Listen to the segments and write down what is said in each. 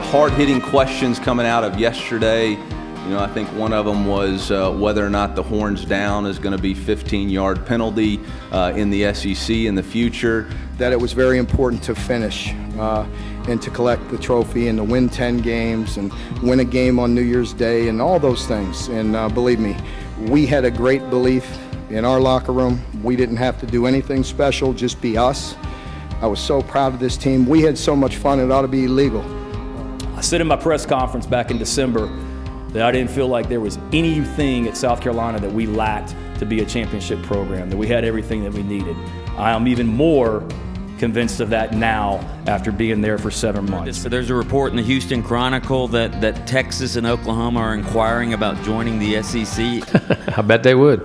hard-hitting questions coming out of yesterday. You know, I think one of them was whether or not the horns down is going to be 15-yard penalty in the SEC in the future. That it was very important to finish and to collect the trophy and to win 10 games and win a game on New Year's Day and all those things. And believe me, we had a great belief in our locker room. We didn't have to do anything special, just be us. I was so proud of this team. We had so much fun, it ought to be illegal. I said in my press conference back in December that I didn't feel like there was anything at South Carolina that we lacked to be a championship program, that we had everything that we needed. I am even more convinced of that now after being there for 7 months. There's a report in the Houston Chronicle that Texas and Oklahoma are inquiring about joining the SEC. I bet they would.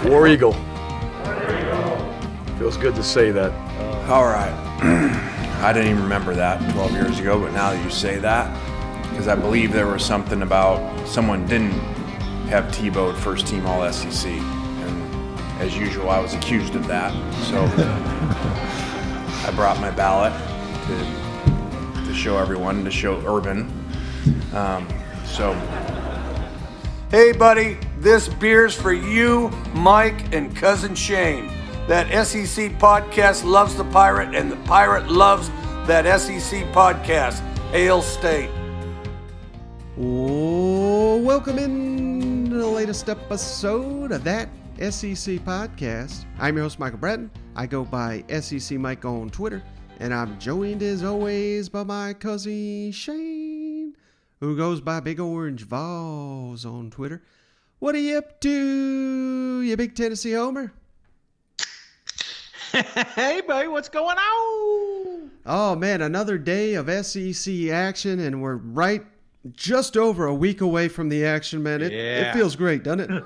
War Eagle. Feels good to say that. All right. I didn't even remember that 12 years ago, but now that you say that, because I believe there was something about someone didn't have Tebowed first team All-SEC, and as usual, I was accused of that. So I brought my ballot to show everyone, to show Urban. Hey, buddy, this beer's for you, Mike, and cousin Shane. That SEC podcast loves the Pirate, and the Pirate loves that SEC podcast. Hail State. Oh, welcome in to the latest episode of that SEC podcast. I'm your host, Michael Bratton. I go by SEC Mike on Twitter, and I'm joined as always by my cousin Shane, who goes by Big Orange Vols on Twitter. What are you up to, you big Tennessee homer? Hey, buddy, what's going on? Oh, man, another day of SEC action, and we're just over a week away from the action, man. It feels great, doesn't it?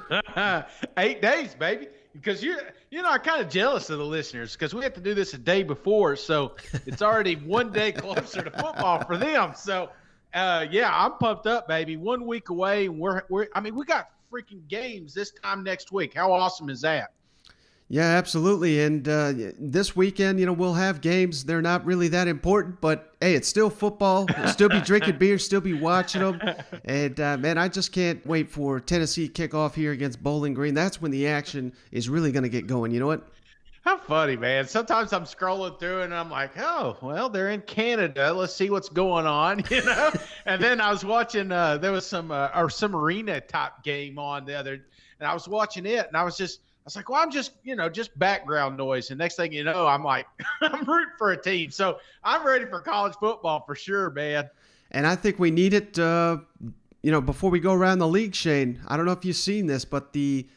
8 days, baby. Because I'm kind of jealous of the listeners because we have to do this a day before, so it's already 1 day closer to football for them. So, I'm pumped up, baby. 1 week away, and we got freaking games this time next week. How awesome is that? Yeah, absolutely. And this weekend, we'll have games. They're not really that important, but hey, it's still football. We'll still be drinking beer, still be watching them. And man, I just can't wait for Tennessee kickoff here against Bowling Green. That's when the action is really going to get going. You know what? How funny, man. Sometimes I'm scrolling through and I'm like, oh, well, they're in Canada. Let's see what's going on, And then I was watching, there was some arena type game on the other, and I was watching it, and I was like, well, I'm just background noise. And next thing you know, I'm like, I'm rooting for a team. So I'm ready for college football for sure, man. And I think we need it, before we go around the league, Shane. I don't know if you've seen this, but the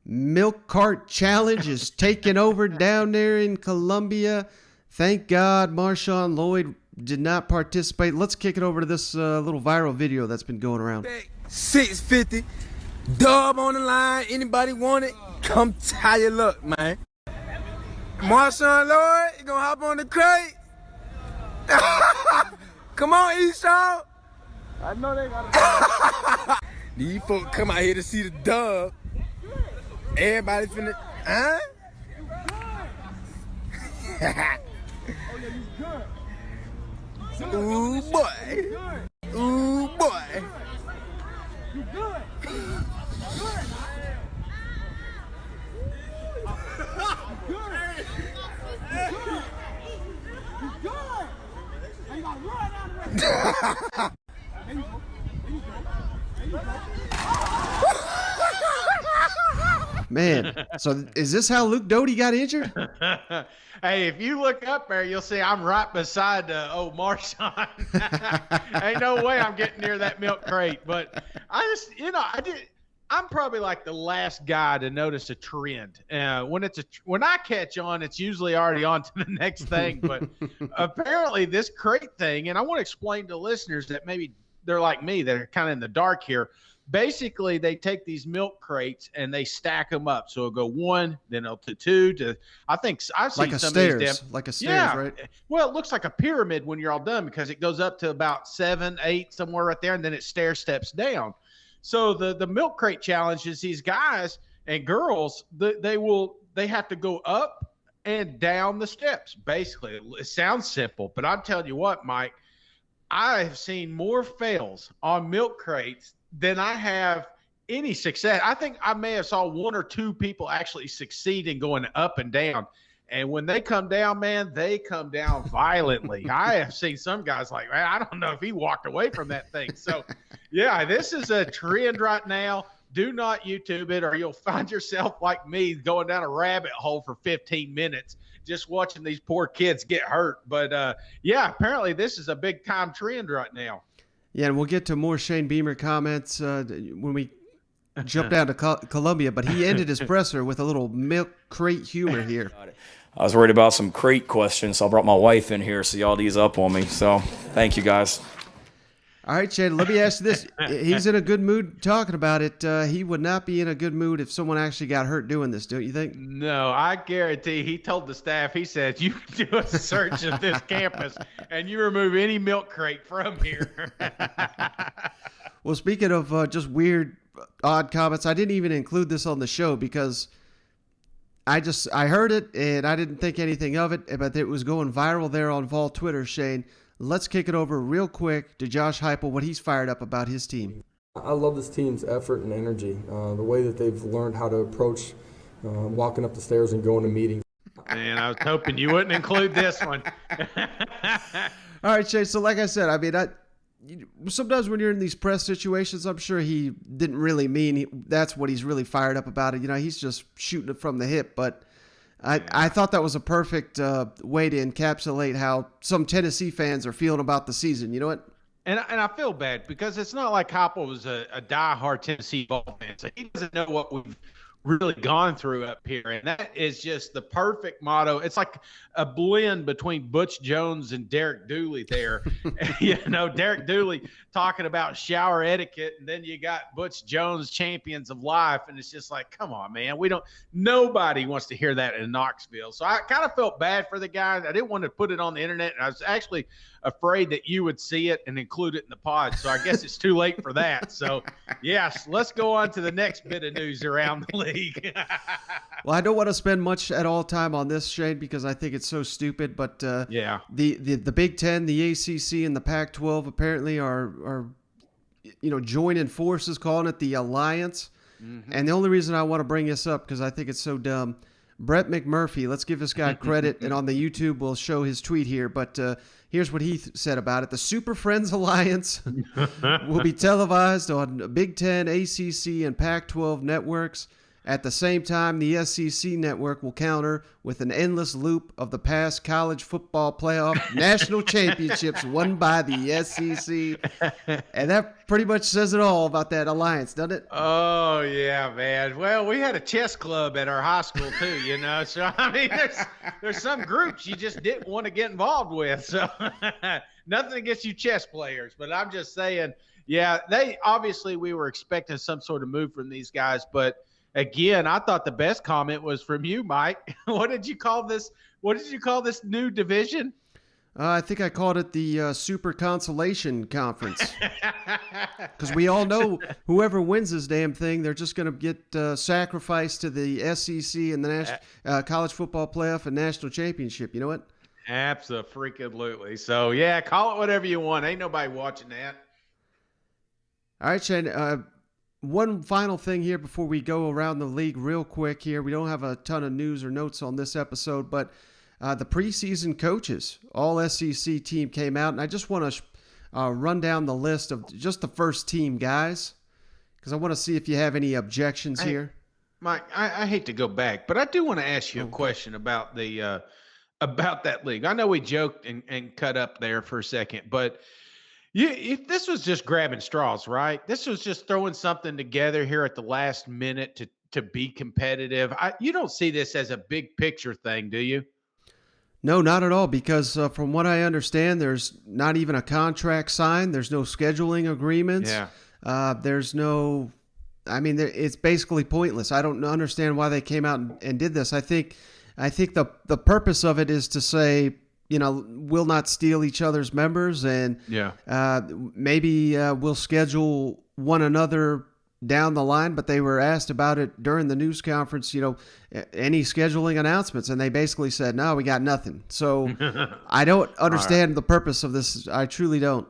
milk cart challenge is taking over down there in Columbia. Thank God Marshawn Lloyd did not participate. Let's kick it over to this little viral video that's been going around. $650, dub on the line. Anybody want it? Come tie your luck, man. Marshawn Lloyd, you gonna hop on the crate? Come on, Esau. I know they got it. These folks come out here to see the dub. Everybody finna, huh? Ooh, boy. Ooh, boy. You good. Man, so is this how Luke Doty got injured? Hey, if you look up there, you'll see I'm right beside old Marshawn. Ain't no way I'm getting near that milk crate. But I'm probably like the last guy to notice a trend. When I catch on, it's usually already on to the next thing. But apparently this crate thing, and I want to explain to listeners that maybe they're like me, that are kind of in the dark here. Basically, they take these milk crates and they stack them up. So it'll go one, then it'll to two, to I think I've seen like some stairs, of these like a stairs, right? Well, it looks like a pyramid when you're all done because it goes up to about 7, 8, somewhere right there, and then it stair steps down. So the milk crate challenge is these guys and girls, they have to go up and down the steps. Basically, it sounds simple, but I'm telling you what, Mike. I have seen more fails on milk crates than I have any success. I think I may have saw one or two people actually succeed in going up and down. And when they come down, man, they come down violently. I have seen some guys like, man, I don't know if he walked away from that thing. So, yeah, this is a trend right now. Do not YouTube it, or you'll find yourself like me going down a rabbit hole for 15 minutes just watching these poor kids get hurt. But, yeah, apparently this is a big-time trend right now. Yeah, and we'll get to more Shane Beamer comments when we jump down to Columbia, but he ended his presser with a little milk crate humor here. I was worried about some crate questions, so I brought my wife in here so y'all ease up on me. So thank you, guys. All right, Shane, let me ask you this. He's in a good mood talking about it. He would not be in a good mood if someone actually got hurt doing this, don't you think? No, I guarantee he told the staff, he said, you do a search of this campus and you remove any milk crate from here. Well, speaking of just weird, odd comments, I didn't even include this on the show because I heard it and I didn't think anything of it, but it was going viral there on Vol Twitter, Shane. Let's kick it over real quick to Josh Heupel, what he's fired up about his team. I love this team's effort and energy, the way that they've learned how to approach walking up the stairs and going to meetings. Man, I was hoping you wouldn't include this one. All right, Shane, so like I said, I mean, sometimes when you're in these press situations, I'm sure he didn't really mean that's what he's really fired up about it. You know, he's just shooting it from the hip, but I thought that was a perfect way to encapsulate how some Tennessee fans are feeling about the season. You know what? And I feel bad because it's not like Heupel was a diehard Tennessee ball fan. So he doesn't know what we've really gone through up here. And that is just the perfect motto. It's like a blend between Butch Jones and Derek Dooley there. You know, Derek Dooley talking about shower etiquette, and then you got Butch Jones, champions of life. And it's just like, come on, man. Nobody wants to hear that in Knoxville. So I kind of felt bad for the guy. I didn't want to put it on the internet. And I was actually afraid that you would see it and include it in the pod. So I guess it's too late for that. So yes, let's go on to the next bit of news around the league. Well, I don't want to spend much at all time on this, Shane, because I think it's so stupid. But yeah, the Big Ten, the ACC, and the Pac-12 apparently are joining forces, calling it the Alliance. Mm-hmm. And the only reason I want to bring this up because I think it's so dumb. Brett McMurphy, let's give this guy credit, and on the YouTube we'll show his tweet here, but here's what he said about it. The Super Friends Alliance will be televised on Big Ten, ACC, and Pac-12 networks. At the same time, the SEC network will counter with an endless loop of the past college football playoff national championships won by the SEC. And that pretty much says it all about that alliance, doesn't it? Oh, yeah, man. Well, we had a chess club at our high school, too, you know. So, I mean, there's some groups you just didn't want to get involved with. So, nothing against you chess players. But I'm just saying, yeah, we were expecting some sort of move from these guys, but again, I thought the best comment was from you, Mike. What did you call this? What did you call this new division? I think I called it the Super Consolation Conference. Because we all know whoever wins this damn thing, they're just going to get sacrificed to the SEC and the College Football Playoff and National Championship. You know what? Absolutely. So, yeah, call it whatever you want. Ain't nobody watching that. All right, Shane. One final thing here before we go around the league real quick here. We don't have a ton of news or notes on this episode, but the preseason coaches, All-SEC Team came out, and I just want to run down the list of just the first team guys because I want to see if you have any objections here. Mike, I hate to go back, but I do want to ask you a question about the about that league. I know we joked and cut up there for a second, but if this was just grabbing straws, right? This was just throwing something together here at the last minute to be competitive. You don't see this as a big picture thing, do you? No, not at all, because from what I understand, there's not even a contract signed. There's no scheduling agreements. Yeah. There's no – I mean, it's basically pointless. I don't understand why they came out and did this. I think the purpose of it is to say – we'll not steal each other's members, and maybe we'll schedule one another down the line. But they were asked about it during the news conference, any scheduling announcements, and they basically said, no, we got nothing. So I don't understand the purpose of this. I truly don't.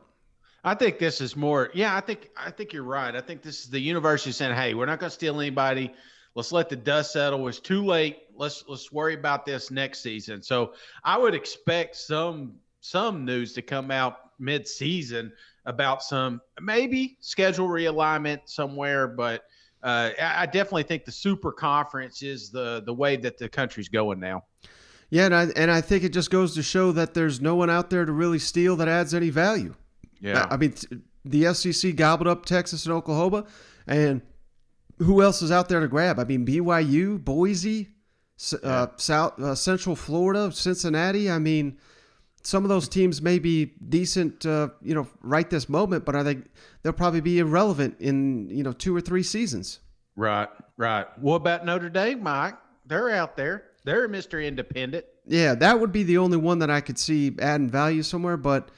I think this is more. Yeah, I think you're right. I think this is the university saying, "Hey, we're not going to steal anybody. Let's let the dust settle. It's too late. Let's worry about this next season." So I would expect some news to come out mid-season about some maybe schedule realignment somewhere. But I definitely think the Super Conference is the way that the country's going now. Yeah, and I think it just goes to show that there's no one out there to really steal that adds any value. Yeah. I mean, the SEC gobbled up Texas and Oklahoma, and who else is out there to grab? I mean, BYU, Boise, Central Florida, Cincinnati. I mean, some of those teams may be decent, right this moment, but they'll probably be irrelevant in 2 or 3 seasons. Right. What about Notre Dame, Mike? They're out there. They're Mr. Independent. Yeah, that would be the only one that I could see adding value somewhere, but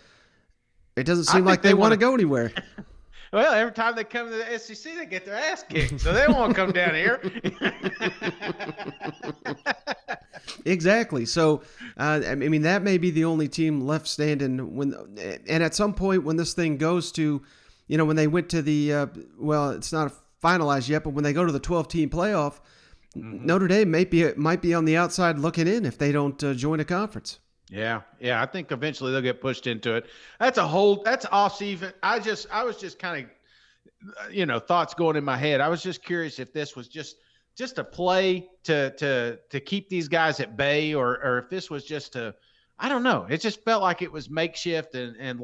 it doesn't seem like they want to go anywhere. Well, every time they come to the SEC, they get their ass kicked, so they won't come down here. Exactly. So, I mean, that may be the only team left standing. And at some point when this thing goes to, when they went to the, it's not finalized yet, but when they go to the 12-team playoff, Notre Dame might be on the outside looking in if they don't join a conference. Yeah. I think eventually they'll get pushed into it. That's off season. I was just kind of, thoughts going in my head. I was just curious if this was just a play to keep these guys at bay, or if this was just I don't know. It just felt like it was makeshift and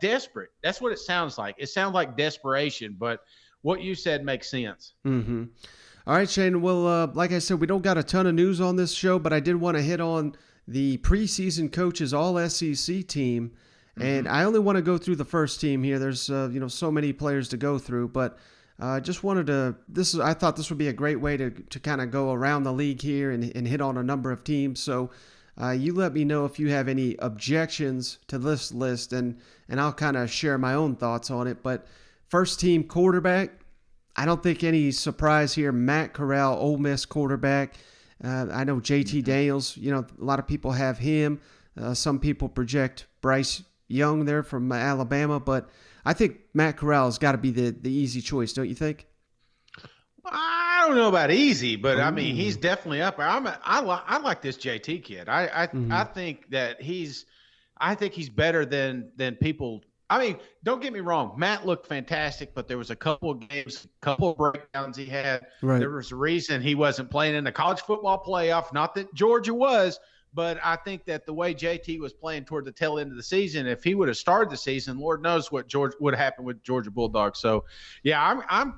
desperate. That's what it sounds like. It sounds like desperation, but what you said makes sense. Mm-hmm. All right, Shane. Well, like I said, we don't got a ton of news on this show, but I did want to hit on the preseason coaches All-SEC team. And I only want to go through the first team here. There's, so many players to go through, but just wanted to, I thought this would be a great way to kind of go around the league here and hit on a number of teams. So you let me know if you have any objections to this list, and I'll kind of share my own thoughts on it. But first team quarterback, I don't think any surprise here. Matt Corral, Ole Miss quarterback. I know JT Daniels, a lot of people have him. Some people project Bryce Young there from Alabama, but I think Matt Corral has got to be the easy choice, don't you think? I don't know about easy, but I mean, he's definitely up there. I like this JT kid. I think that he's better than people. I mean, don't get me wrong. Matt looked fantastic, but there was a couple of games, couple of breakdowns he had. Right. There was a reason he wasn't playing in the college football playoff. Not that Georgia was, but I think that the way JT was playing toward the tail end of the season, if he would have started the season, Lord knows what would happen with Georgia Bulldogs. So, yeah, I'm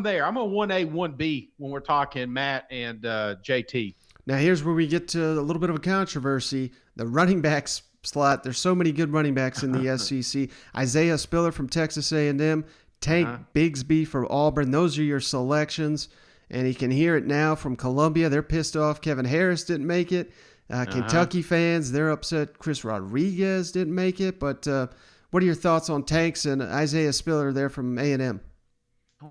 there. I'm a 1A, 1B when we're talking Matt and JT. Now, here's where we get to a little bit of a controversy. The running backs slot. There's so many good running backs in the SEC. Isaiah Spiller from Texas A&M, Tank Bigsby from Auburn. Those are your selections. And you can hear it now from Columbia. They're pissed off. Kevin Harris didn't make it. Kentucky fans, they're upset. Chris Rodriguez didn't make it. But what are your thoughts on Tanks and Isaiah Spiller there from A&M?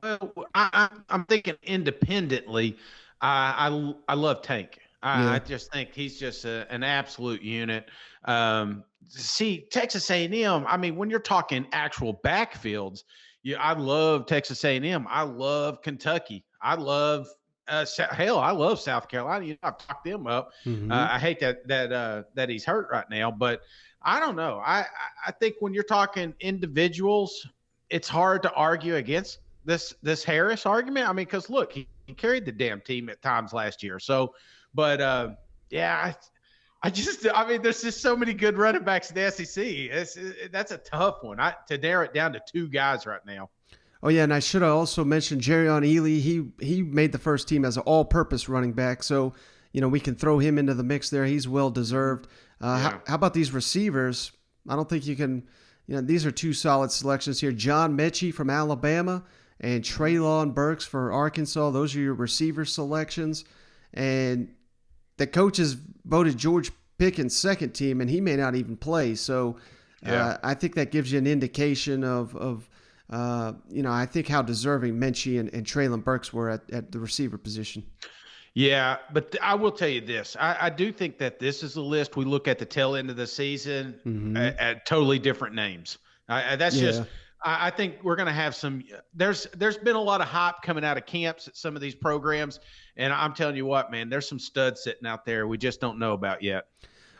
Well, I'm thinking independently. I love Tank. I just think he's just an absolute unit. See, Texas A&M, I mean, when you're talking actual backfields, I love Texas A&M. I love Kentucky. I love I love South Carolina. I've talked them up. I hate that he's hurt right now, but I don't know. I think when you're talking individuals, it's hard to argue against this Harris argument. I mean, because look, he carried the damn team at times last year. So, but I mean, there's just so many good running backs in the SEC. That's a tough one. To narrow it down to 2 guys right now. Oh, yeah, and I should have also mentioned Jerrion Ely. He made the first team as an all-purpose running back, so, we can throw him into the mix there. He's well-deserved. How about these receivers? I don't think you can – these are 2 solid selections here. John Mechie from Alabama and Treylon Burks for Arkansas. Those are your receiver selections. And the coaches voted George Pickens second team, and he may not even play. So I think that gives you an indication of I think how deserving Mechie and Treylon Burks were at the receiver position. Yeah, but I will tell you this. I do think that this is a list we look at the tail end of the season at totally different names. That's just – I think we're going to have some – there's been a lot of hype coming out of camps at some of these programs, and I'm telling you what, man, there's some studs sitting out there we just don't know about yet.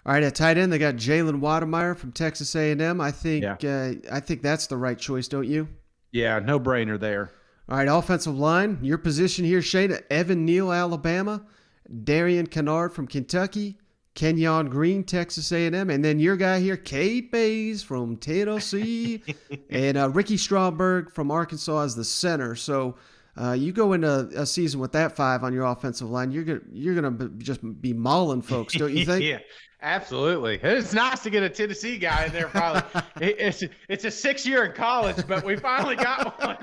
All right, at tight end, they got Jalen Wademeyer from Texas A&M. I think that's the right choice, don't you? Yeah, no brainer there. All right, offensive line, your position here, Shane, Evan Neal, Alabama, Darian Kennard from Kentucky, Kenyon Green, Texas A&M, and then your guy here, Cade Bays from Tennessee, and Ricky Strawberg from Arkansas as the center. So you go into a season with that 5 on your offensive line, you're gonna just be mauling folks, don't you think? Yeah, absolutely. It's nice to get a Tennessee guy in there. Probably it's a 6-year in college, but we finally got one.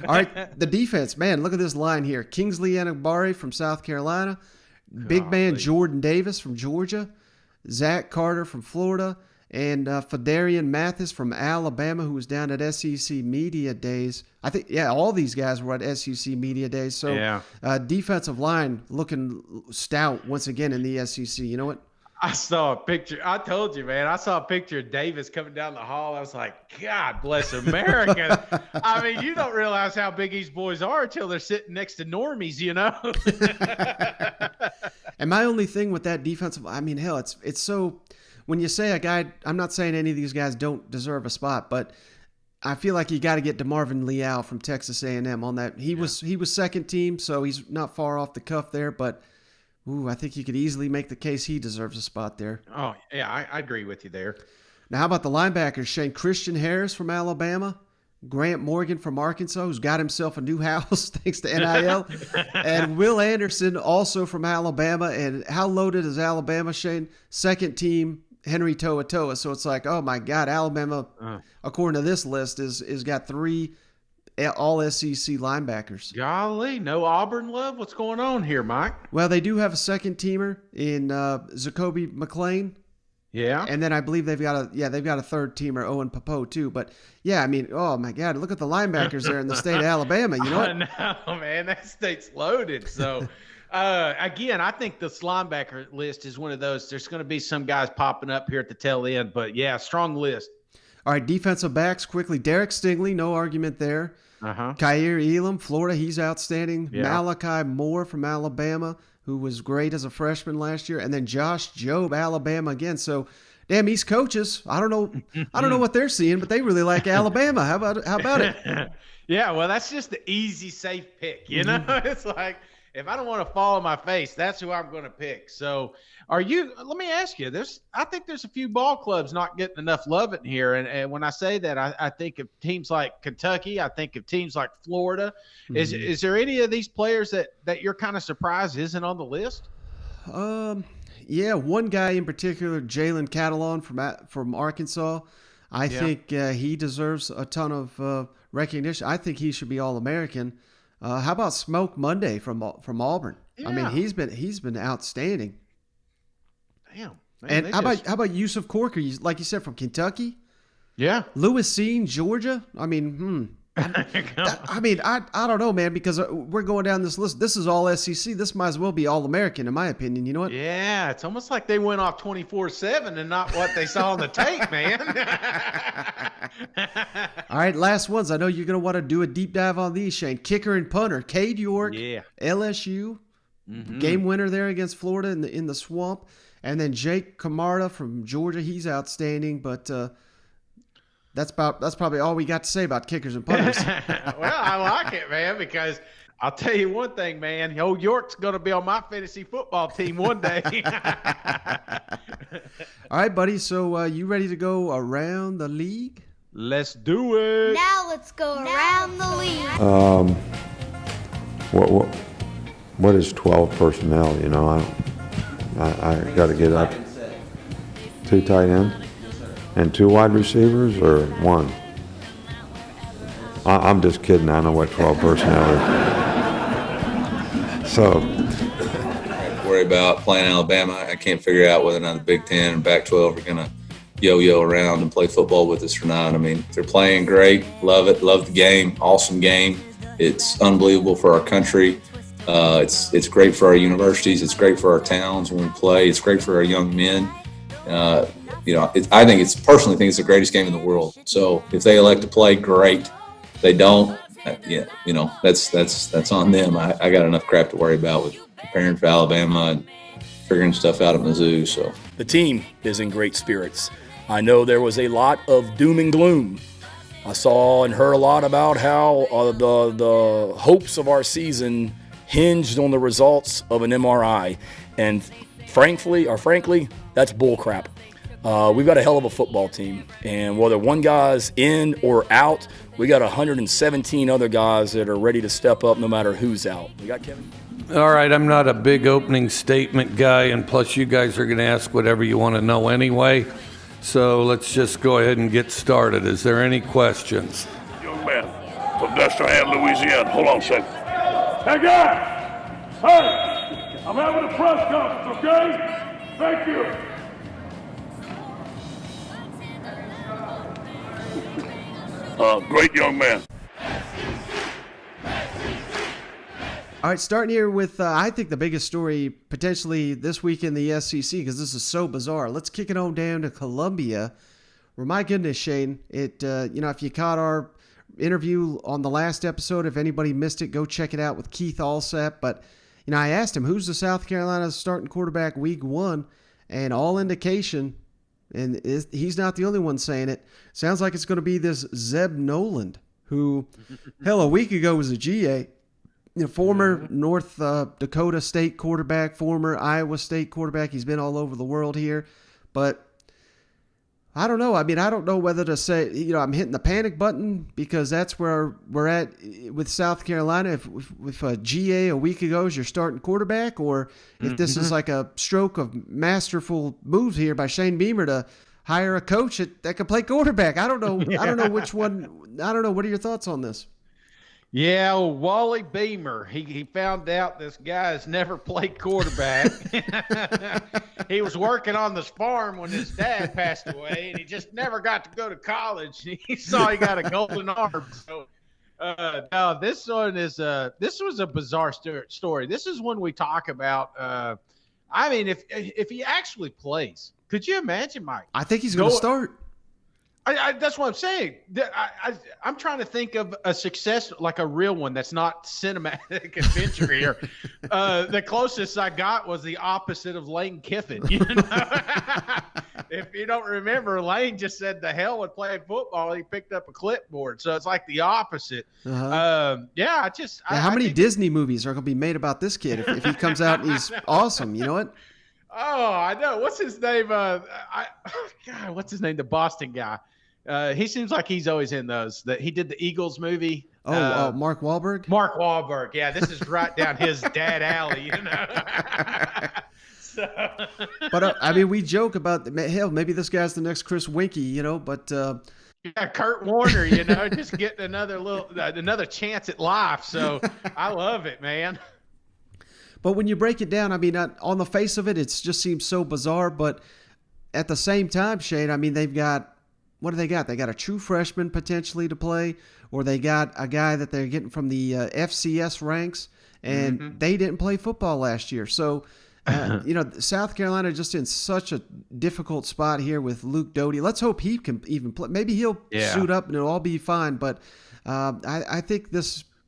All right, the defense, man, look at this line here. Kingsley Enagbare from South Carolina, big man Jordan Davis from Georgia, Zach Carter from Florida, and Fadarian Mathis from Alabama, who was down at SEC Media Days. I think, all these guys were at SEC Media Days. So defensive line looking stout once again in the SEC. You know what? I saw a picture. I told you, man. I saw a picture of Davis coming down the hall. I was like, God bless America. I mean, you don't realize how big these boys are until they're sitting next to normies, you know? And my only thing with that defensive, I mean, hell, it's so – when you say a guy – I'm not saying any of these guys don't deserve a spot, but I feel like you got to get DeMarvin Leal from Texas A&M on that. He was second team, so he's not far off the cuff there, but – I think you could easily make the case he deserves a spot there. Oh, yeah, I agree with you there. Now, how about the linebackers? Shane Christian Harris from Alabama, Grant Morgan from Arkansas, who's got himself a new house thanks to NIL, and Will Anderson also from Alabama. And how loaded is Alabama, Shane? Second team, Henry To'oTo'o. So it's like, oh, my God, Alabama, according to this list, is got 3 all-SEC linebackers. Golly, no Auburn love? What's going on here, Mike? Well, they do have a second teamer in Zacoby McClain. Yeah. And then I believe they've got a third teamer, Owen Popo, too. But, yeah, I mean, oh, my God, look at the linebackers there in the state of Alabama. You know what? I know, man. That state's loaded. So, again, I think this linebacker list is one of those. There's going to be some guys popping up here at the tail end. But, yeah, strong list. All right, defensive backs quickly. Derek Stingley, no argument there. Khair Elam, Florida, he's outstanding. Yeah. Malachi Moore from Alabama, who was great as a freshman last year. And then Josh Jobe, Alabama again. So, damn, East coaches, I don't know what they're seeing, but they really like Alabama. How about it? Yeah, well, that's just the easy, safe pick, you know? It's like, if I don't want to fall on my face, that's who I'm going to pick. So let me ask you, I think there's a few ball clubs not getting enough love in here. And when I say that, I think of teams like Kentucky. I think of teams like Florida. Is there any of these players that you're kind of surprised isn't on the list? Yeah, one guy in particular, Jalen Catalon from Arkansas. I think he deserves a ton of recognition. I think he should be All-American. How about Smoke Monday from Auburn? Yeah. I mean, he's been outstanding. Damn. Man, and how about Yusuf Corker? Like you said, from Kentucky. Yeah. Lewis Seen, Georgia. I mean, I don't know, man, because we're going down this list. This is all SEC. This might as well be All-American, in my opinion. You know what? Yeah, it's almost like they went off 24/7 and not what they saw on the tape, man. All right, last ones. I know you're going to want to do a deep dive on these, Shane. Kicker and punter, Cade York, LSU, game winner there against Florida in the swamp. And then Jake Camarda from Georgia. He's outstanding, but that's probably all we got to say about kickers and punters. Well, I like it, man, because I'll tell you one thing, man. Old York's going to be on my fantasy football team one day. All right, buddy. So you ready to go around the league? Let's do it. Now let's go around the league. What is 12 personnel? You know, I got to get up. 2 tight ends and 2 wide receivers, or 1? I'm just kidding. I know what 12 personnel is. So, worry about playing Alabama. I can't figure out whether or not the Big Ten and Pac-12 are going to yo-yo around and play football with us or not. I mean, they're playing great. Love it. Love the game. Awesome game. It's unbelievable for our country. It's great for our universities. It's great for our towns when we play. It's great for our young men. I personally think it's the greatest game in the world. So if they elect to play, great. If they don't, that's on them. I got enough crap to worry about with preparing for Alabama and figuring stuff out at Mizzou. So the team is in great spirits. I know there was a lot of doom and gloom. I saw and heard a lot about how the hopes of our season hinged on the results of an MRI, and frankly, that's bullcrap. We've got a hell of a football team, and whether one guy's in or out, we got 117 other guys that are ready to step up no matter who's out. We got Kevin. All right, I'm not a big opening statement guy, and plus you guys are going to ask whatever you want to know anyway. So let's just go ahead and get started. Is there any questions? Young man from Destrehan, Louisiana. Hold on a second. Hey, guys! Hey! I'm having a press conference, okay? Thank you. Great young man. All right, starting here with, I think, the biggest story potentially this week in the SEC, because this is so bizarre. Let's kick it on down to Columbia, where, my goodness, Shane, if you caught our interview on the last episode, if anybody missed it, go check it out with Keith Allsap. But, I asked him, who's the South Carolina starting quarterback week 1? And all indication, and he's not the only one saying it, sounds like it's going to be this Zeb Noland, who, hell, a week ago was a GA. Former North Dakota State quarterback, former Iowa State quarterback. He's been all over the world here. But I don't know. I don't know whether to say, I'm hitting the panic button because that's where we're at with South Carolina. If a GA a week ago is your starting quarterback, or if this is like a stroke of masterful moves here by Shane Beamer to hire a coach that can play quarterback. I don't know. I don't know which one. I don't know. What are your thoughts on this? Yeah, Wally Beamer, he found out this guy has never played quarterback. He was working on this farm when his dad passed away, and he just never got to go to college. He saw he got a golden arm. So, no, this was a bizarre story. This is one we talk about. If he actually plays, could you imagine, Mike? I think he's going to start. That's what I'm saying. I'm trying to think of a success, like a real one that's not cinematic adventure here. The closest I got was the opposite of Lane Kiffin. If you don't remember, Lane just said the hell with playing football. He picked up a clipboard, so it's like the opposite. How many Disney movies are going to be made about this kid if he comes out and he's awesome? You know what? Oh, I know. What's his name? What's his name? The Boston guy. He seems like he's always in those. He did the Eagles movie. Mark Wahlberg? Mark Wahlberg. Yeah, this is right down his dad alley, But, we joke about, hell, maybe this guy's the next Chris Winkie, but... Kurt Warner, just getting another chance at life. So I love it, man. But when you break it down, on the face of it, it just seems so bizarre. But at the same time, Shane, they've got, what do they got? They got a true freshman potentially to play, or they got a guy that they're getting from the FCS ranks, and they didn't play football last year. So, South Carolina just in such a difficult spot here with Luke Doty. Let's hope he can even play. Maybe he'll suit up and it'll all be fine. But I think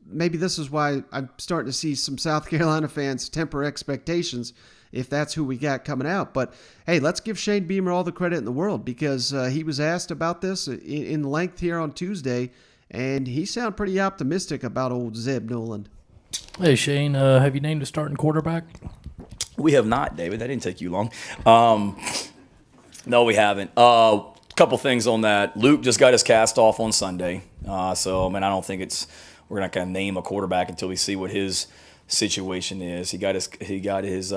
maybe this is why I'm starting to see some South Carolina fans temper expectations if that's who we got coming out. But, hey, let's give Shane Beamer all the credit in the world, because he was asked about this in length here on Tuesday, and he sounded pretty optimistic about old Zeb Noland. Hey, Shane, have you named a starting quarterback? We have not, David. That didn't take you long. No, we haven't. Couple things on that. Luke just got his cast off on Sunday. I don't think we're not going to name a quarterback until we see what his situation is. He got his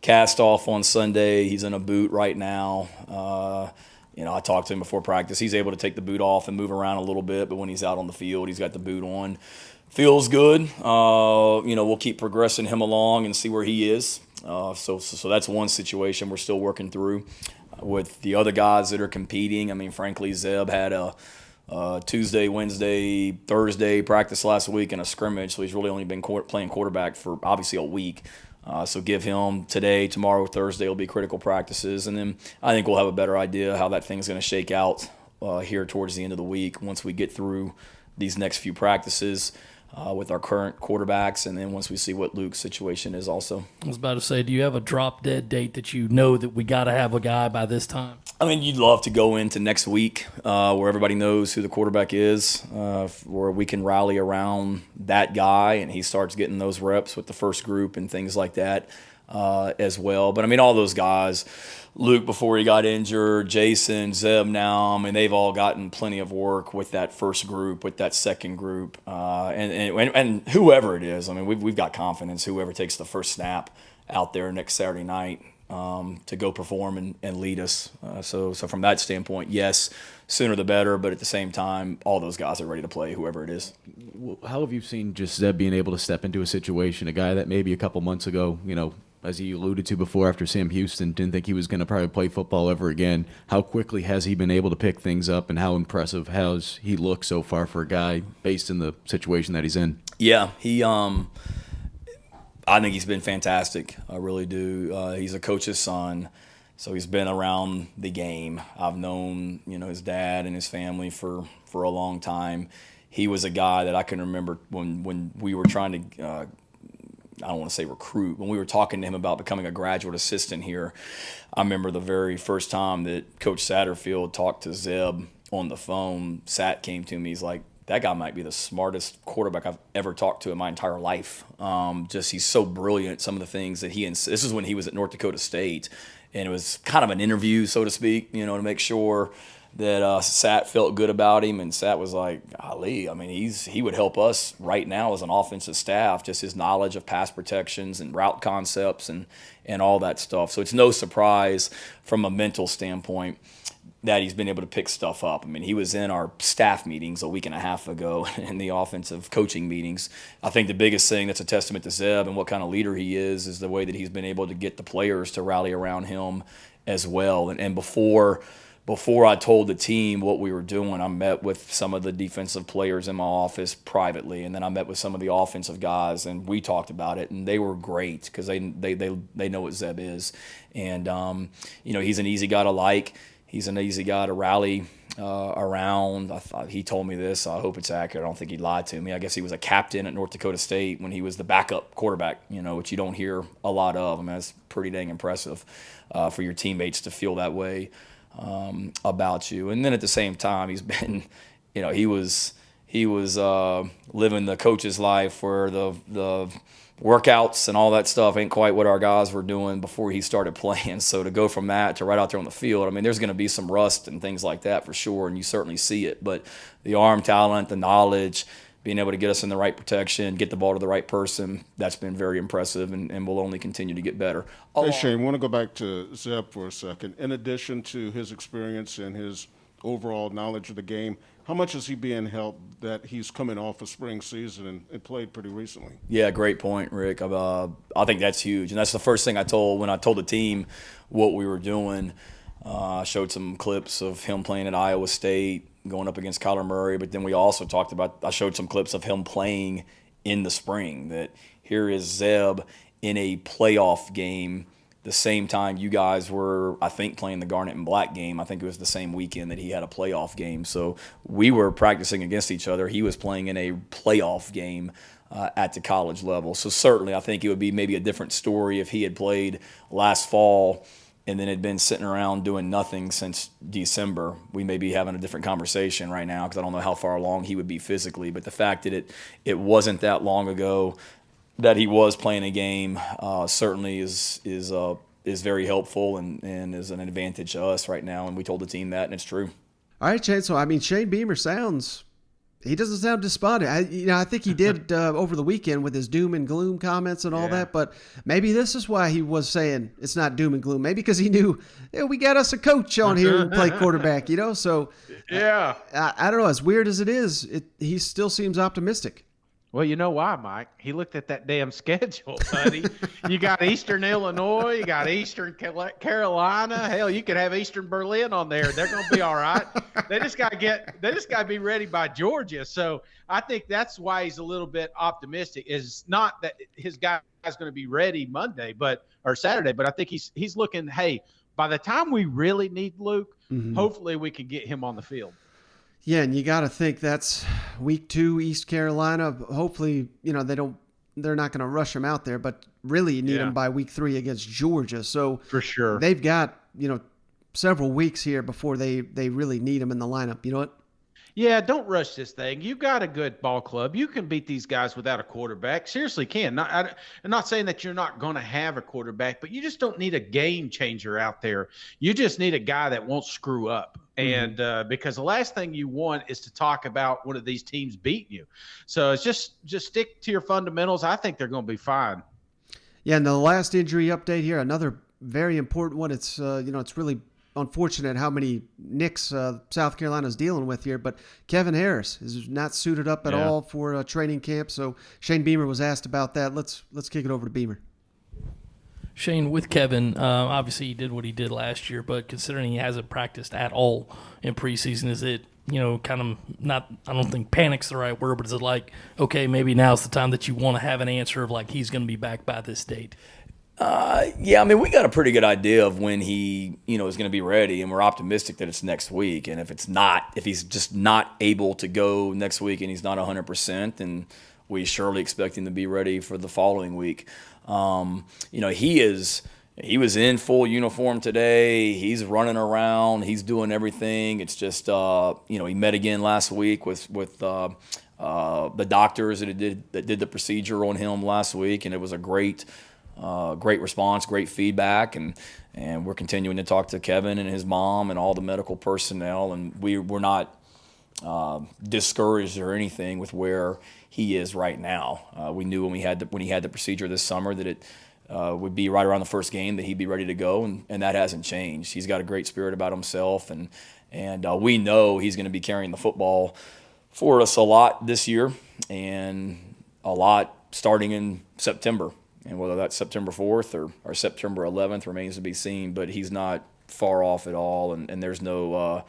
cast off on Sunday. He's in a boot right now. I talked to him before practice. He's able to take the boot off and move around a little bit, but when he's out on the field, he's got the boot on. Feels good. We'll keep progressing him along and see where he is. So that's one situation we're still working through. With the other guys that are competing, frankly, Zeb had a Tuesday, Wednesday, Thursday practice last week and a scrimmage, so he's really only been playing quarterback for obviously a week. So give him today, tomorrow, Thursday will be critical practices. And then I think we'll have a better idea how that thing's going to shake out here towards the end of the week once we get through these next few practices with our current quarterbacks, and then once we see what Luke's situation is also. I was about to say, do you have a drop-dead date that you know that we got to have a guy by this time? I mean, you'd love to go into next week where everybody knows who the quarterback is, where we can rally around that guy and he starts getting those reps with the first group and things like that as well. But, I mean, all those guys, Luke before he got injured, Jason, Zeb now, I mean, they've all gotten plenty of work with that first group, with that second group, and whoever it is. I mean, we've got confidence whoever takes the first snap out there next Saturday night to go perform and lead us. So from that standpoint, yes, sooner the better, but at the same time, all those guys are ready to play, whoever it is. How have you seen just Zeb being able to step into a situation, a guy that maybe a couple months ago, as he alluded to before after Sam Houston, didn't think he was going to probably play football ever again. How quickly has he been able to pick things up, and how impressive has he looked so far for a guy based in the situation that he's in? Yeah, I think he's been fantastic. I really do. He's a coach's son, so he's been around the game. I've known, his dad and his family for a long time. He was a guy that I can remember when we were trying to I don't want to say recruit, when we were talking to him about becoming a graduate assistant here. I remember the very first time that Coach Satterfield talked to Zeb on the phone, Sat came to me, he's like, that guy might be the smartest quarterback I've ever talked to in my entire life. He's so brilliant, some of the things that this is when he was at North Dakota State, and it was kind of an interview, so to speak, to make sure that Sat felt good about him, and Sat was like, golly, I mean, he would help us right now as an offensive staff, just his knowledge of pass protections and route concepts and all that stuff. So it's no surprise from a mental standpoint that he's been able to pick stuff up. I mean, he was in our staff meetings a week and a half ago in the offensive coaching meetings. I think the biggest thing that's a testament to Zeb and what kind of leader he is the way that he's been able to get the players to rally around him as well. And before I told the team what we were doing, I met with some of the defensive players in my office privately, and then I met with some of the offensive guys, and we talked about it, and they were great because they know what Zeb is. And, he's an easy guy to like. He's an easy guy to rally around. He told me this. I hope it's accurate. I don't think he lied to me. I guess he was a captain at North Dakota State when he was the backup quarterback, which you don't hear a lot of. I mean, that's pretty dang impressive for your teammates to feel that way about you. And then at the same time, he's been, he was living the coach's life where the workouts and all that stuff ain't quite what our guys were doing before he started playing. So to go from that to right out there on the field, I mean, there's going to be some rust and things like that for sure, and you certainly see it. But the arm talent, the knowledge, being able to get us in the right protection, get the ball to the right person, that's been very impressive and will only continue to get better. Hey, Shane, I want to go back to Zeb for a second. In addition to his experience and his overall knowledge of the game, how much is he being helped that he's coming off a spring season and played pretty recently? Yeah, great point, Rick. I think that's huge. And that's the first thing when I told the team what we were doing. I showed some clips of him playing at Iowa State, going up against Kyler Murray, but then we also talked about, I showed some clips of him playing in the spring, that here is Zeb in a playoff game the same time you guys were, I think, playing the Garnet and Black game. I think it was the same weekend that he had a playoff game. So we were practicing against each other. He was playing in a playoff game at the college level. So certainly I think it would be maybe a different story if he had played last fall and then had been sitting around doing nothing since December. We may be having a different conversation right now because I don't know how far along he would be physically. But the fact that it wasn't that long ago that he was playing a game certainly is very helpful and is an advantage to us right now. And we told the team that, and it's true. All right, Shane. So, I mean, Shane Beamer he doesn't sound despondent. I think he did over the weekend with his doom and gloom comments and all that, but maybe this is why he was saying it's not doom and gloom. Maybe because he knew we got us a coach on here who play quarterback, so yeah. I don't know. As weird as it is, he still seems optimistic. Well, you know why, Mike? He looked at that damn schedule, buddy. You got Eastern Illinois, you got Eastern Carolina. Hell, you could have Eastern Berlin on there. They're going to be all right. They just got to be ready by Georgia. So I think that's why he's a little bit optimistic. Is not that his guys guy's going to be ready Monday, or Saturday. But I think he's looking. Hey, by the time we really need Luke, hopefully we can get him on the field. Yeah, and you got to think that's week 2, East Carolina. Hopefully, they're not going to rush him out there, but really you need him by week 3 against Georgia. So for sure, they've got several weeks here before they really need him in the lineup. You know what? Yeah, don't rush this thing. You got a good ball club. You can beat these guys without a quarterback. Seriously, can. I'm not saying that you're not going to have a quarterback, but you just don't need a game changer out there. You just need a guy that won't screw up. And because the last thing you want is to talk about one of these teams beating you. So it's just stick to your fundamentals. I think they're going to be fine. Yeah, and the last injury update here, another very important one. It's it's really unfortunate how many nicks South Carolina's dealing with here, but Kevin Harris is not suited up at all for training camp. So Shane Beamer was asked about that. Let's kick it over to Beamer. Shane, with Kevin, obviously he did what he did last year, but considering he hasn't practiced at all in preseason, is it, kind of not, I don't think panic's the right word, but is it like, okay, maybe now's the time that you want to have an answer of like he's going to be back by this date? Yeah, I mean, we got a pretty good idea of when he, is going to be ready, and we're optimistic that it's next week. And if he's just not able to go next week and he's not 100%, then we surely expect him to be ready for the following week. He was in full uniform today. He's running around. He's doing everything. It's just, he met again last week with the doctors that did the procedure on him last week, and it was a great response, great feedback, and we're continuing to talk to Kevin and his mom and all the medical personnel, and we're not discouraged or anything with where he is right now. We knew when he had the procedure this summer that it would be right around the first game that he'd be ready to go, and that hasn't changed. He's got a great spirit about himself, and we know he's going to be carrying the football for us a lot this year, and a lot starting in September. And whether that's September 4th or September 11th remains to be seen, but he's not far off at all, and there's no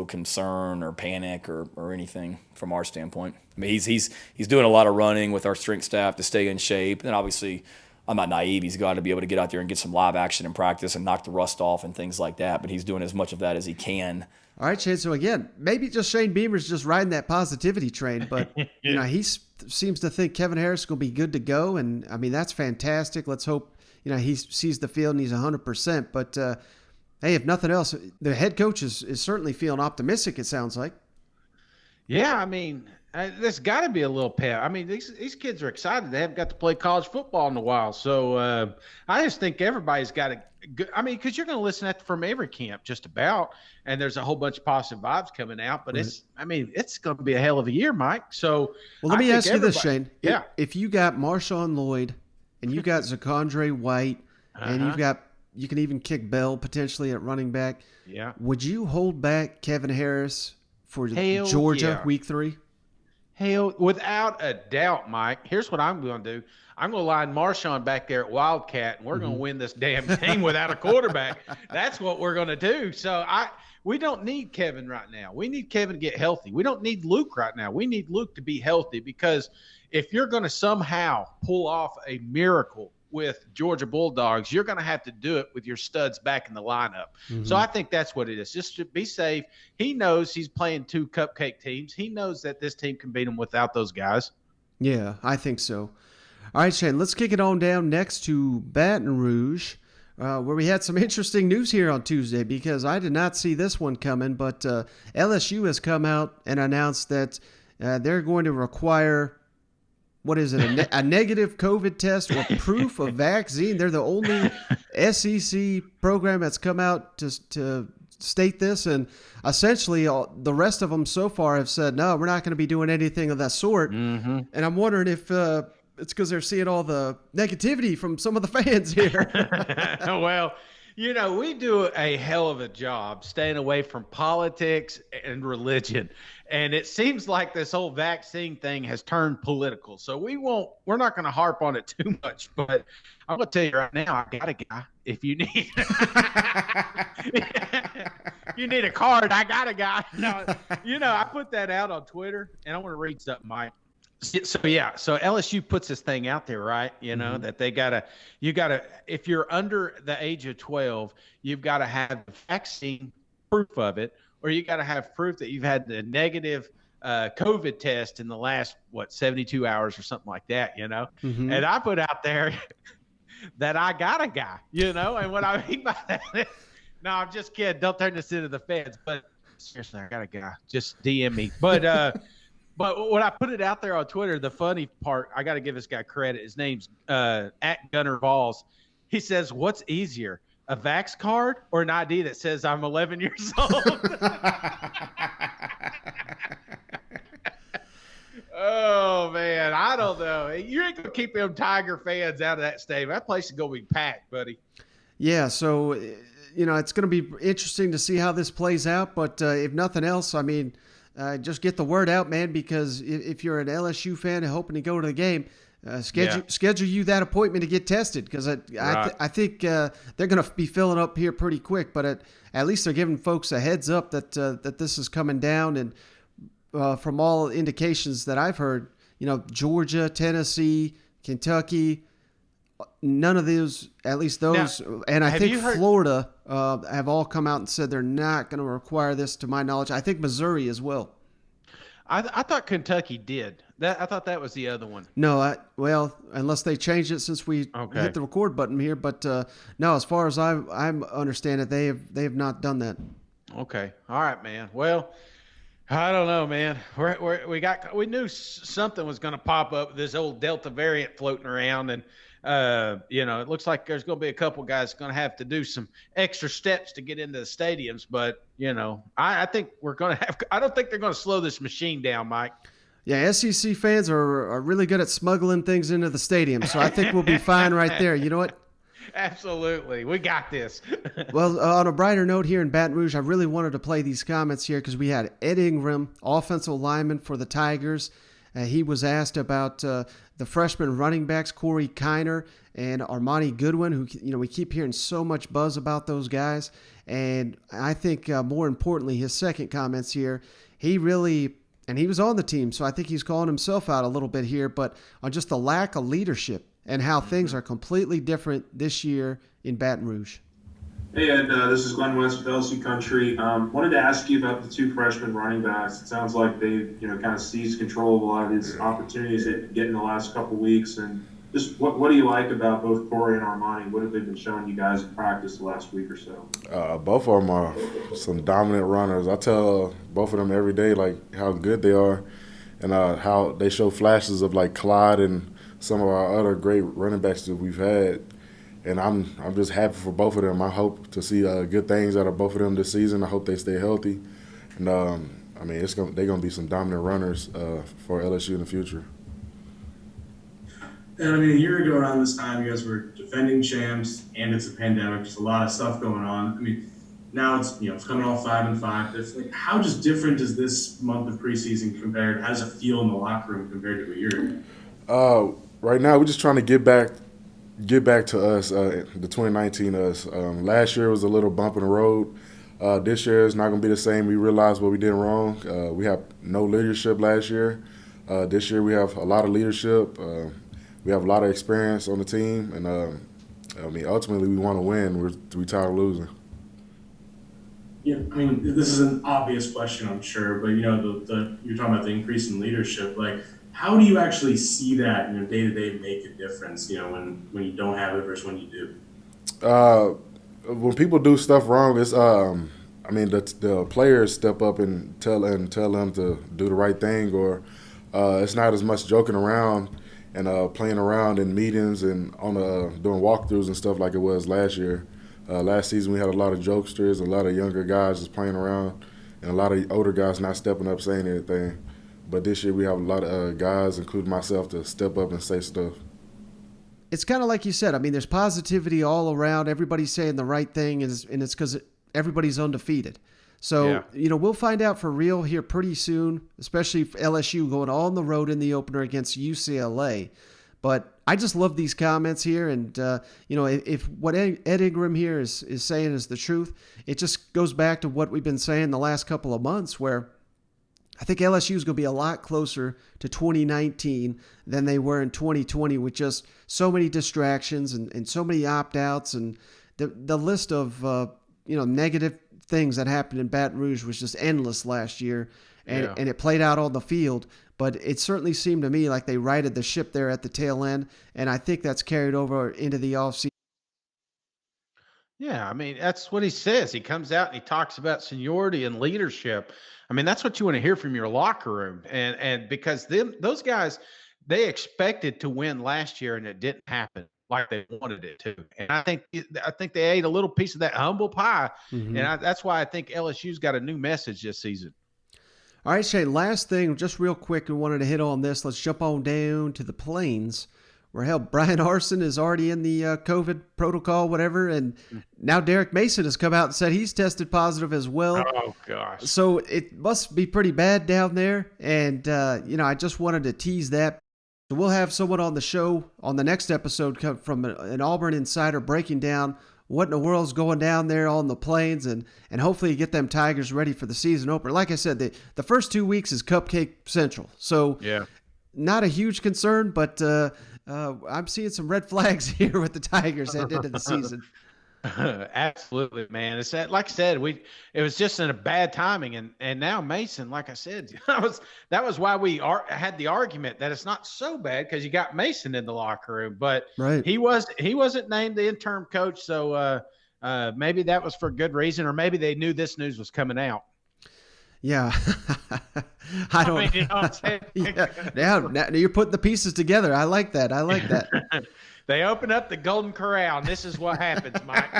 concern or panic or anything from our standpoint. I mean, he's doing a lot of running with our strength staff to stay in shape, and obviously I'm not naive. He's got to be able to get out there and get some live action in practice and knock the rust off and things like that, but he's doing as much of that as he can. All right, Shane. So again, maybe just Shane Beamer's just riding that positivity train, but he seems to think Kevin Harris is going to be good to go, and I mean that's fantastic. Let's hope he sees the field and he's 100%. But hey, if nothing else, the head coach is certainly feeling optimistic. It sounds like. Yeah, I mean, there's got to be a little pep. I mean, these kids are excited. They haven't got to play college football in a while, so I just think everybody's got to. I mean, because you're going to listen to that from every camp, just about, and there's a whole bunch of positive vibes coming out. But it's going to be a hell of a year, Mike. So, well, let me ask you this, Shane. Yeah, if you got Marshawn Lloyd, and you got Zakondre White, and you can even kick Bell potentially at running back. Yeah, would you hold back Kevin Harris for Georgia week 3? Hell, without a doubt, Mike. Here's what I'm going to do. I'm going to line Marshawn back there at Wildcat, and we're going to win this damn game without a quarterback. That's what we're going to do. So we don't need Kevin right now. We need Kevin to get healthy. We don't need Luke right now. We need Luke to be healthy, because if you're going to somehow pull off a miracle with Georgia Bulldogs, you're going to have to do it with your studs back in the lineup. So I think that's what it is. Just to be safe. He knows he's playing 2 cupcake teams. He knows that this team can beat him without those guys. Yeah, I think so. All right, Shane, let's kick it on down next to Baton Rouge, where we had some interesting news here on Tuesday, because I did not see this one coming, but LSU has come out and announced that they're going to require, what is it, a negative COVID test or proof of vaccine. They're the only SEC program that's come out to state this, and essentially the rest of them so far have said, no, we're not going to be doing anything of that sort. And I'm wondering if it's because they're seeing all the negativity from some of the fans here. Well, we do a hell of a job staying away from politics and religion. And it seems like this whole vaccine thing has turned political. So we're not going to harp on it too much, but I'm going to tell you right now, I got a guy. If you need, you need a card, I got a guy. No, I put that out on Twitter, and I want to read something, Mike. So LSU puts this thing out there, right? You know, that you gotta, if you're under the age of 12, you've got to have the vaccine proof of it, or you got to have proof that you've had the negative COVID test in the last 72 hours or something like that, you know. Mhm. And I put out there that I got a guy, you know, and what I mean by that is, no, I'm just kidding. Don't turn this into the feds, but seriously, I got a guy. Just DM me. But when I put it out there on Twitter, the funny part, I got to give this guy credit. His name's at Gunner Balls. He says, "What's easier, a Vax card or an ID that says I'm 11 years old?" Oh man, I don't know. You ain't gonna keep them Tiger fans out of that stadium. That place is gonna be packed, buddy. Yeah, so it's going to be interesting to see how this plays out. But if nothing else, I mean, just get the word out, man. Because if you're an LSU fan and hoping to go to the game, schedule you that appointment to get tested. Because I think they're going to be filling up here pretty quick. But at least they're giving folks a heads up that this is coming down. And from all indications that I've heard, Georgia, Tennessee, Kentucky, none of those, at least those, and I think Florida have all come out and said they're not going to require this, to my knowledge. I think Missouri as well. I thought Kentucky did. I thought that was the other one. No, unless they changed it since we hit the record button here. But no, as far as I understand it, they have not done that. Okay, all right, man. Well, I don't know, man. We knew something was going to pop up with this old Delta variant floating around, and it looks like there's going to be a couple guys going to have to do some extra steps to get into the stadiums. But I think we're going to have. I don't think they're going to slow this machine down, Mike. Yeah, SEC fans are really good at smuggling things into the stadium, so I think we'll be fine right there. You know what? Absolutely. We got this. Well, on a brighter note here in Baton Rouge, I really wanted to play these comments here because we had Ed Ingram, offensive lineman for the Tigers. He was asked about the freshman running backs, Corey Kiner and Armani Goodwin, who we keep hearing so much buzz about those guys. And I think more importantly, his second comments here, he was on the team, so I think he's calling himself out a little bit here, but on just the lack of leadership and how things are completely different this year in Baton Rouge. Hey, Ed, this is Glenn West with LSU Country. Wanted to ask you about the two freshman running backs. It sounds like they've, kind of seized control of a lot of these opportunities they get in the last couple of weeks. And just what do you like about both Corey and Armani? What have they been showing you guys in practice the last week or so? Both of them are some dominant runners. I tell both of them every day, how good they are and how they show flashes of, Clyde and some of our other great running backs that we've had. And I'm just happy for both of them. I hope to see good things out of both of them this season. I hope they stay healthy. And, they're going to be some dominant runners for LSU in the future. And, a year ago around this time, you guys were defending champs, and it's a pandemic. There's a lot of stuff going on. Now it's, it's coming off 5-5. How just different is this month of preseason compared? How does it feel in the locker room compared to a year ago? Right now, we're just trying to get back to us, the 2019 us. Last year was a little bump in the road. This year is not going to be the same. We realized what we did wrong. We have no leadership last year. This year we have a lot of leadership. We have a lot of experience on the team. And, ultimately we want to win. We're tired of losing. Yeah, this is an obvious question, I'm sure. But, you're talking about the increase in leadership. How do you actually see that, day-to-day make a difference, when you don't have it versus when you do? When people do stuff wrong, it's the players step up and tell them to do the right thing, or it's not as much joking around and playing around in meetings and doing walkthroughs and stuff like it was last year. Last season we had a lot of jokesters, a lot of younger guys just playing around, and a lot of older guys not stepping up saying anything. But this year we have a lot of guys, including myself, to step up and say stuff. It's kind of like you said. There's positivity all around. Everybody's saying the right thing, and it's because everybody's undefeated. So, we'll find out for real here pretty soon, especially for LSU going on the road in the opener against UCLA. But I just love these comments here. And, if what Ed Ingram here is saying is the truth, it just goes back to what we've been saying the last couple of months where I think LSU is going to be a lot closer to 2019 than they were in 2020 with just so many distractions and so many opt-outs, and the list of negative things that happened in Baton Rouge was just endless last year, and it played out on the field. But it certainly seemed to me like they righted the ship there at the tail end, and I think that's carried over into the offseason. Yeah, I mean, that's what he says. He comes out and he talks about seniority and leadership. I mean, that's what you want to hear from your locker room. And because those guys, they expected to win last year and it didn't happen like they wanted it to. And I think they ate a little piece of that humble pie. Mm-hmm. And that's why I think LSU's got a new message this season. All right, Shane, last thing, just real quick, we wanted to hit on this. Let's jump on down to the Plains, where Brian Arson is already in the COVID protocol, whatever, and now Derek Mason has come out and said he's tested positive as well. Oh, gosh. So it must be pretty bad down there, and, I just wanted to tease that. So we'll have someone on the show on the next episode come from an Auburn insider breaking down what in the world's going down there on the Plains, and hopefully get them Tigers ready for the season opener. Like I said, the first 2 weeks is Cupcake Central, so yeah, not a huge concern, but I'm seeing some red flags here with the Tigers heading into the season. Absolutely, man. It's that, like I said, it was just in a bad timing, and now Mason, like I said, that was why we had the argument that it's not so bad because you got Mason in the locker room, but right. he wasn't named the interim coach, so maybe that was for good reason, or maybe they knew this news was coming out. Yeah. I don't. mean, you know what I'm saying? Yeah. Now you're putting the pieces together. I like that. They open up the Golden Corral, and this is what happens, Mike.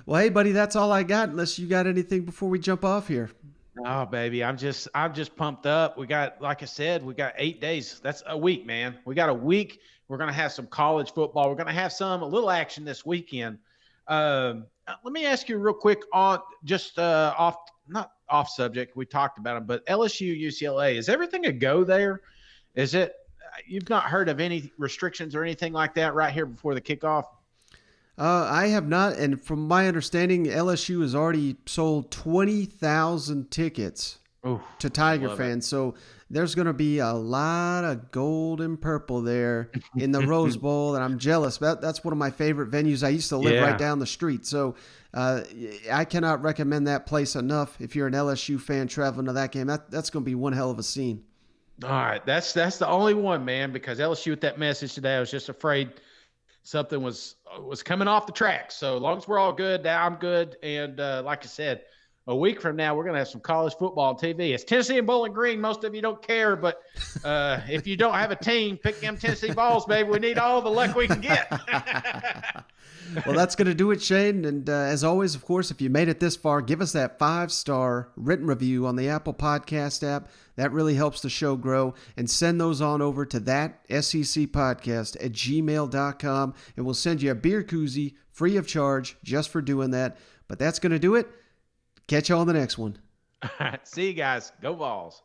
Well, hey, buddy, that's all I got. Unless you got anything before we jump off here. Oh, baby, I'm just pumped up. We got, like I said, we got 8 days. That's a week, man. We got a week. We're gonna have some college football. We're gonna have a little action this weekend. Let me ask you real quick on just not off subject. We talked about them, but LSU, UCLA, is everything a go there? Is it? You've not heard of any restrictions or anything like that right here before the kickoff? I have not, and from my understanding, LSU has already sold 20,000 tickets to Tiger fans. So there's going to be a lot of gold and purple there in the Rose Bowl, and I'm jealous. That's one of my favorite venues. I used to live right down the street, so I cannot recommend that place enough. If you're an LSU fan traveling to that game, that's going to be one hell of a scene. All right, that's the only one, man, because LSU with that message today, I was just afraid something was coming off the track. So as long as we're all good, I'm good. And like I said, a week from now, we're going to have some college football on TV. It's Tennessee and Bowling Green. Most of you don't care, but if you don't have a team, pick them Tennessee Vols, baby. We need all the luck we can get. Well, that's going to do it, Shane. And as always, of course, if you made it this far, give us that 5-star written review on the Apple Podcast app. That really helps the show grow. And send those on over to that SEC podcast at gmail.com. And we'll send you a beer koozie free of charge just for doing that. But that's going to do it. Catch you on the next one. See you guys. Go Vols.